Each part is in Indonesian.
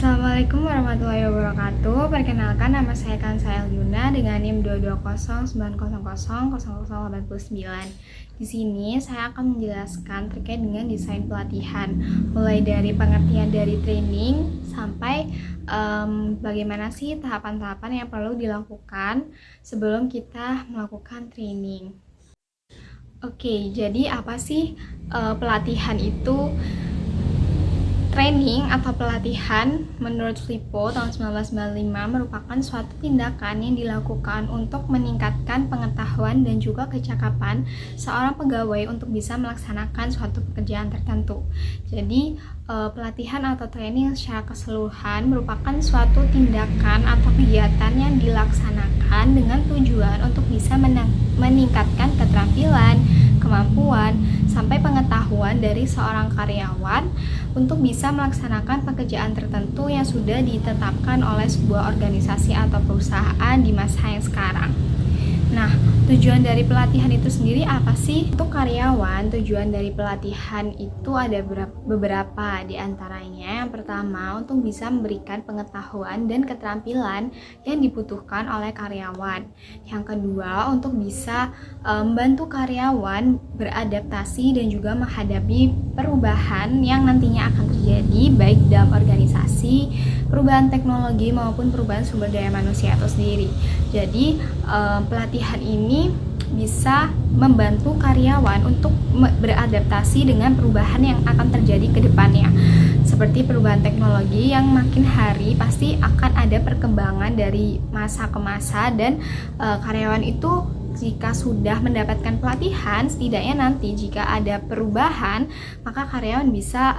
Assalamualaikum warahmatullahi wabarakatuh. Perkenalkan, nama saya Kansa Yuna dengan NIM 22090000089. Di sini saya akan menjelaskan terkait dengan desain pelatihan, mulai dari pengertian dari training sampai bagaimana sih tahapan-tahapan yang perlu dilakukan sebelum kita melakukan training. Oke, jadi apa sih pelatihan itu? Training atau pelatihan menurut Flippo tahun 1995 merupakan suatu tindakan yang dilakukan untuk meningkatkan pengetahuan dan juga kecakapan seorang pegawai untuk bisa melaksanakan suatu pekerjaan tertentu. Jadi, pelatihan atau training secara keseluruhan merupakan suatu tindakan atau kegiatan yang dilaksanakan dengan tujuan untuk bisa meningkatkan keterampilan, kemampuan, sampai pengetahuan dari seorang karyawan untuk bisa melaksanakan pekerjaan tertentu yang sudah ditetapkan oleh sebuah organisasi atau perusahaan di masa yang sekarang. Nah, tujuan dari pelatihan itu sendiri apa sih? Untuk karyawan, tujuan dari pelatihan itu ada beberapa di antaranya. Yang pertama, untuk bisa memberikan pengetahuan dan keterampilan yang dibutuhkan oleh karyawan. Yang kedua, untuk bisa membantu karyawan beradaptasi dan juga menghadapi perubahan yang nantinya akan terjadi baik dalam organisasi, perubahan teknologi maupun perubahan sumber daya manusia itu sendiri. Jadi, pelatihan ini bisa membantu karyawan untuk beradaptasi dengan perubahan yang akan terjadi ke depannya. Seperti perubahan teknologi yang makin hari pasti akan ada perkembangan dari masa ke masa, dan karyawan itu jika sudah mendapatkan pelatihan, setidaknya nanti jika ada perubahan, maka karyawan bisa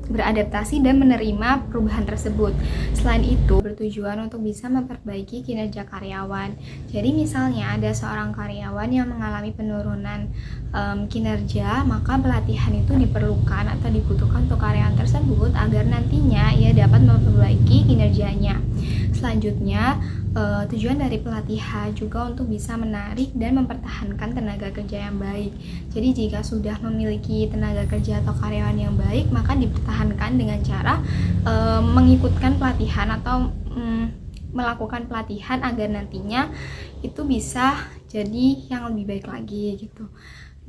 beradaptasi dan menerima perubahan tersebut. Selain itu, bertujuan untuk bisa memperbaiki kinerja karyawan. Jadi misalnya ada seorang karyawan yang mengalami penurunan kinerja, maka pelatihan itu diperlukan atau dibutuhkan untuk karyawan tersebut agar nantinya ia dapat memperbaiki kinerjanya. Selanjutnya, tujuan dari pelatihan juga untuk bisa menarik dan mempertahankan tenaga kerja yang baik. Jadi jika sudah memiliki tenaga kerja atau karyawan yang baik, maka dipertahankan dengan cara mengikutkan pelatihan atau melakukan pelatihan agar nantinya itu bisa jadi yang lebih baik lagi gitu.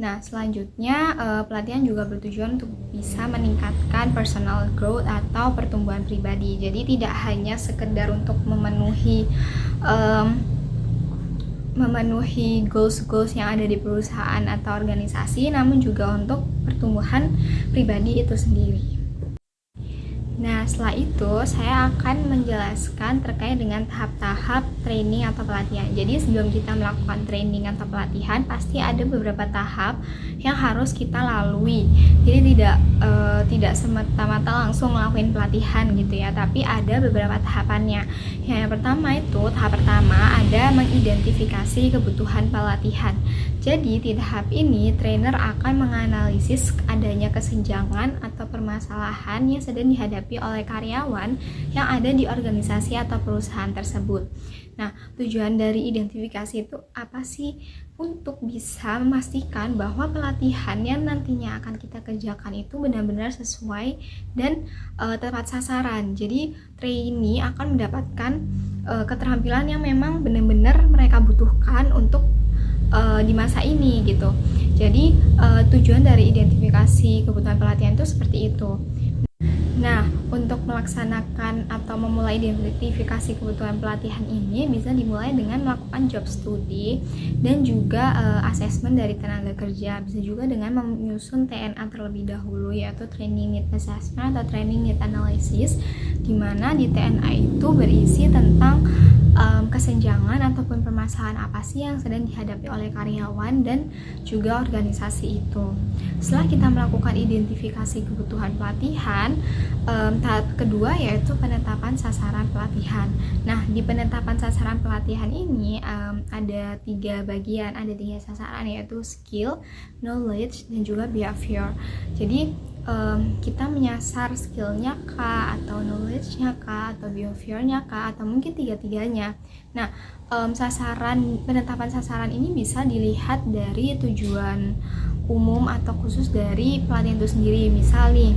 Nah, selanjutnya pelatihan juga bertujuan untuk bisa meningkatkan personal growth atau pertumbuhan pribadi. Jadi tidak hanya sekedar untuk memenuhi goals yang ada di perusahaan atau organisasi, namun juga untuk pertumbuhan pribadi itu sendiri. Nah, setelah itu saya akan menjelaskan terkait dengan tahap-tahap training atau pelatihan. Jadi sebelum kita melakukan training atau pelatihan, pasti ada beberapa tahap yang harus kita lalui. Jadi tidak semata-mata langsung ngelakuin pelatihan gitu ya, tapi ada beberapa tahapannya. Yang pertama itu, tahap pertama ada mengidentifikasi kebutuhan pelatihan. Jadi di tahap ini, trainer akan menganalisis adanya kesenjangan atau permasalahan yang sedang dihadapi oleh karyawan yang ada di organisasi atau perusahaan tersebut. Nah, tujuan dari identifikasi itu apa sih? Untuk bisa memastikan bahwa pelatihan yang nantinya akan kita kerjakan itu benar-benar sesuai dan tepat sasaran. Jadi, trainee akan mendapatkan keterampilan yang memang benar-benar mereka butuhkan untuk di masa ini gitu. Jadi tujuan dari identifikasi kebutuhan pelatihan itu seperti itu. Nah, untuk melaksanakan atau memulai identifikasi kebutuhan pelatihan ini bisa dimulai dengan melakukan job study dan juga assessment dari tenaga kerja. Bisa juga dengan menyusun TNA terlebih dahulu, yaitu Training Need Assessment atau Training Need Analysis, di mana di TNA itu berisi tentang kesenjangan ataupun permasalahan apa sih yang sedang dihadapi oleh karyawan dan juga organisasi itu. Setelah kita melakukan identifikasi kebutuhan pelatihan, tahap kedua yaitu penetapan sasaran pelatihan. Nah, di penetapan sasaran pelatihan ini ada 3 bagian, ada 3 sasaran, yaitu skill, knowledge, dan juga behavior. Jadi kita menyasar skillnya kah, atau knowledge-nya kah, atau behavior-nya kah, atau mungkin tiga-tiganya. Nah, penetapan sasaran ini bisa dilihat dari tujuan umum atau khusus dari pelatihan itu sendiri. Misal nih,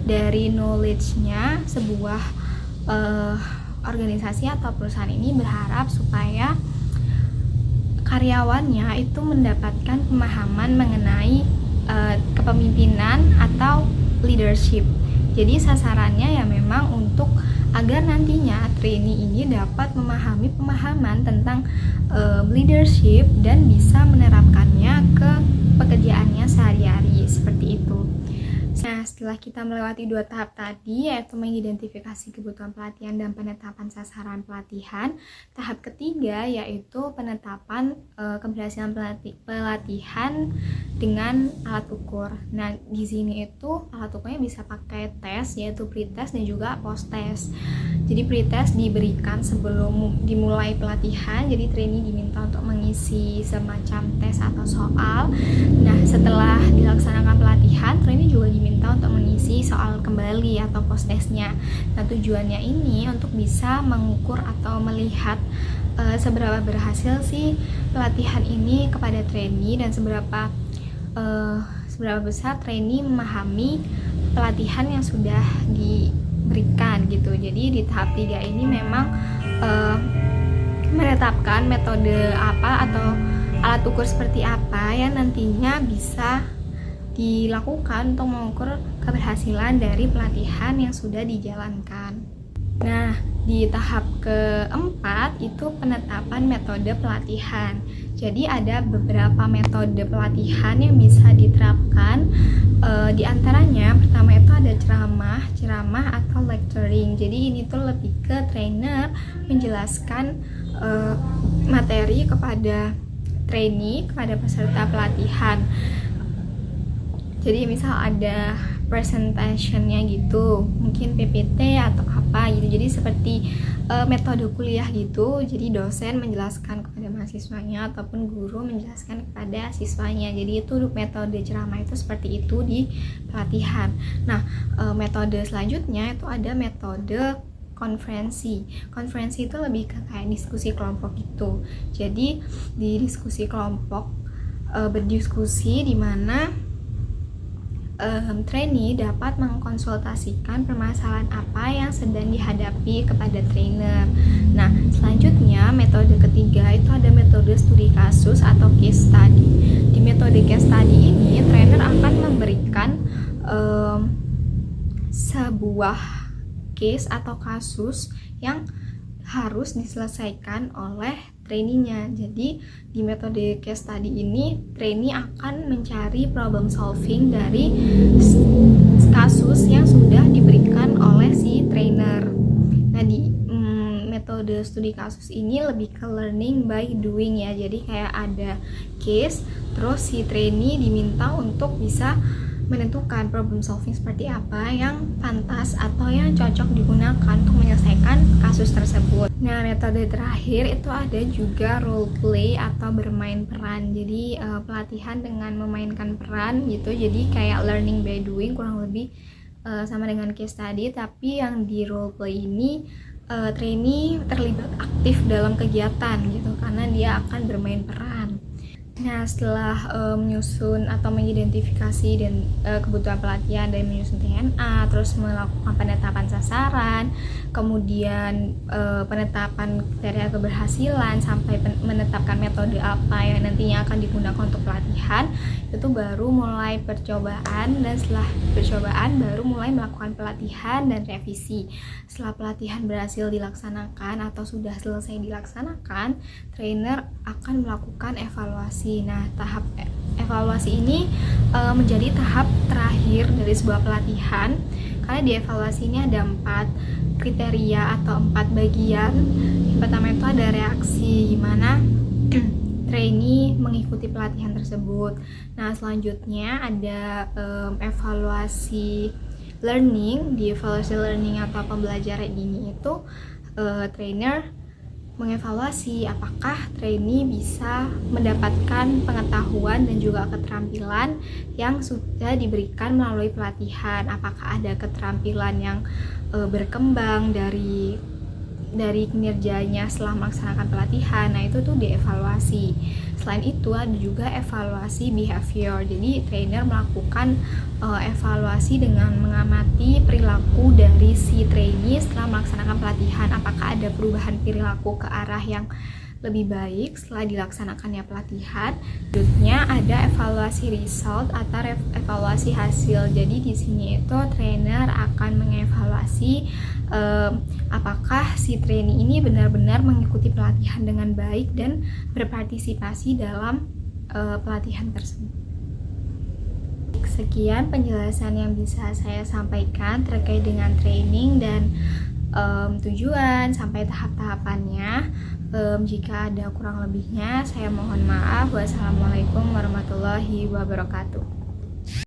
dari knowledge-nya, sebuah organisasi atau perusahaan ini berharap supaya karyawannya itu mendapatkan pemahaman mengenai kepemimpinan atau leadership. Jadi sasarannya ya memang untuk agar nantinya trainee ini dapat memahami pemahaman tentang leadership dan bisa menerapkannya ke pekerjaannya sehari-hari, seperti itu. Nah, setelah kita melewati 2 tahap tadi, yaitu mengidentifikasi kebutuhan pelatihan dan penetapan sasaran pelatihan, tahap ketiga yaitu penetapan keberhasilan pelatihan dengan alat ukur. Nah, di sini itu alat ukurnya bisa pakai tes, yaitu pre-test dan juga post-test. Jadi pre-test diberikan sebelum dimulai pelatihan, jadi trainee diminta untuk mengisi semacam tes atau soal. Nah, setelah dilaksanakan pelatihan, trainee juga diminta untuk mengisi soal kembali atau post-testnya. Nah, tujuannya ini untuk bisa mengukur atau melihat seberapa berhasil sih pelatihan ini kepada trainee dan seberapa besar trainee memahami pelatihan yang sudah diberikan gitu. Jadi di tahap 3 ini memang menetapkan metode apa atau alat ukur seperti apa yang nantinya bisa dilakukan untuk mengukur keberhasilan dari pelatihan yang sudah dijalankan. Nah, di tahap keempat itu penetapan metode pelatihan. Jadi ada beberapa metode pelatihan yang bisa diterapkan. Di antaranya pertama itu ada ceramah atau lecturing. Jadi ini tuh lebih ke trainer menjelaskan materi kepada trainee, kepada peserta pelatihan. Jadi misal ada presentationnya gitu, mungkin PPT atau apa gitu. Jadi seperti metode kuliah gitu. Jadi dosen menjelaskan kepada mahasiswanya ataupun guru menjelaskan kepada siswanya. Jadi itu metode ceramah itu seperti itu di pelatihan. Nah, metode selanjutnya itu ada metode konferensi. Konferensi itu lebih ke kayak diskusi kelompok gitu. Jadi di diskusi kelompok berdiskusi di mana trainee dapat mengkonsultasikan permasalahan apa yang sedang dihadapi kepada trainer. Nah, selanjutnya metode ketiga itu ada metode studi kasus atau case study. Di metode case study ini trainer akan memberikan sebuah case atau kasus yang harus diselesaikan oleh trainee-nya. Jadi di metode case study ini trainee akan mencari problem solving dari kasus yang sudah diberikan oleh si trainer. Nah, di metode studi kasus ini lebih ke learning by doing ya. Jadi kayak ada case, terus si trainee diminta untuk bisa menentukan problem solving seperti apa yang pantas atau yang cocok digunakan untuk menyelesaikan kasus tersebut. Nah, metode terakhir itu ada juga role play atau bermain peran. Jadi pelatihan dengan memainkan peran gitu. Jadi kayak learning by doing kurang lebih sama dengan case study, tapi yang di role play ini trainee terlibat aktif dalam kegiatan gitu karena dia akan bermain peran. Nah, setelah menyusun atau mengidentifikasi dan kebutuhan pelatihan dan menyusun TNA, terus melakukan penetapan sasaran, kemudian penetapan kriteria keberhasilan sampai menetapkan metode apa yang nantinya akan digunakan untuk pelatihan, itu baru mulai percobaan, dan setelah percobaan baru mulai melakukan pelatihan dan revisi. Setelah pelatihan berhasil dilaksanakan atau sudah selesai dilaksanakan, trainer akan melakukan evaluasi. Nah, tahap evaluasi ini menjadi tahap terakhir dari sebuah pelatihan, karena di evaluasi ini ada 4 kriteria atau 4 bagian. Yang pertama itu ada reaksi, gimana trainee mengikuti pelatihan tersebut. Nah, selanjutnya ada evaluasi learning. Di evaluasi learning atau pembelajaran ini itu trainer mengevaluasi apakah trainee bisa mendapatkan pengetahuan dan juga keterampilan yang sudah diberikan melalui pelatihan. Apakah ada keterampilan yang berkembang dari dari kinerjanya setelah melaksanakan pelatihan. Nah, itu tuh dievaluasi. Selain itu ada juga evaluasi behavior. Jadi trainer melakukan evaluasi dengan mengamati perilaku dari si trainee setelah melaksanakan pelatihan. Apakah ada perubahan perilaku ke arah yang lebih baik setelah dilaksanakannya pelatihan. Selanjutnya ada evaluasi result atau evaluasi hasil. Jadi di sini itu trainer akan mengevaluasi apakah si trainee ini benar-benar mengikuti pelatihan dengan baik dan berpartisipasi dalam pelatihan tersebut. Sekian penjelasan yang bisa saya sampaikan terkait dengan training dan tujuan sampai tahap-tahapannya. Jika ada kurang lebihnya, saya mohon maaf. Wassalamualaikum warahmatullahi wabarakatuh.